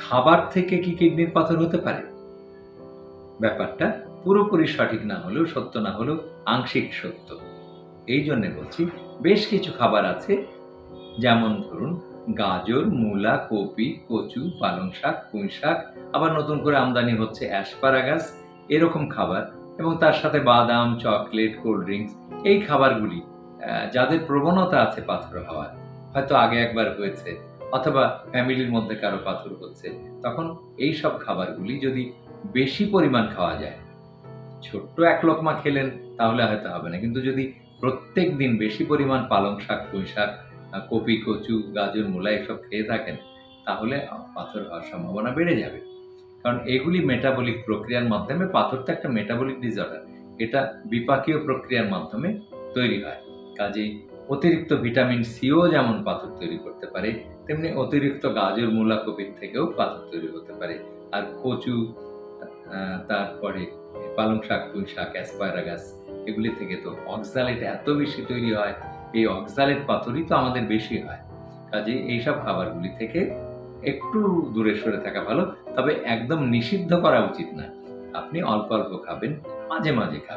খাবার থেকে কি কিডনির পাথর হতে পারে? ব্যাপারটা পুরোপুরি সঠিক না হলেও, সত্য না হলেও আংশিক সত্য। এই জন্যে বলছি, বেশ কিছু খাবার আছে, যেমন ধরুন গাজর, মূলা, কপি, কচু, পালং শাক, পুঁই শাক, আবার নতুন করে আমদানি হচ্ছে অ্যাসপারাগাস, এরকম খাবার, এবং তার সাথে বাদাম, চকলেট, কোল্ড ড্রিংকস, এই খাবারগুলি যাদের প্রবণতা আছে পাথর হওয়ার, হয়তো আগে একবার হয়েছে অথবা ফ্যামিলির মধ্যে কারো পাথর হচ্ছে, তখন এই সব খাবারগুলি যদি বেশি পরিমাণ খাওয়া যায়, ছোট্ট এক লোকমা খেলেন তাহলে হয়তো হবে না, কিন্তু যদি প্রত্যেক দিন বেশি পরিমাণ পালং শাক, পুঁই শাক, কপি, কচু, গাজর, মূলা এসব খেয়ে থাকেন, তাহলে পাথর হওয়ার সম্ভাবনা বেড়ে যাবে। কারণ এগুলি মেটাবলিক প্রক্রিয়ার মাধ্যমে, পাথর তো একটা মেটাবলিক ডিসঅর্ডার, এটা বিপাকীয় প্রক্রিয়ার মাধ্যমে তৈরি হয়। কাজেই অতিরিক্ত ভিটামিন সিও যেমন পাথর তৈরি করতে পারে, তেমনি অতিরিক্ত গাজর, মূলা, কপির থেকেও পাথর তৈরি হতে পারে। আর কচু, তারপরে পালং শাক, পুঁই শাক, অ্যাসপারাগাস, এগুলি থেকে তো অক্সালেট এত বেশি তৈরি হয়, এই অক্সালেট পাথরই তো আমাদের বেশি হয়। কাজেই এইসব খাবারগুলি থেকে একটু দূরে সরে থাকা ভালো, তবে একদম নিষিদ্ধ করা উচিত না। আপনি অল্প অল্প খাবেন, মাঝে মাঝে খাবেন।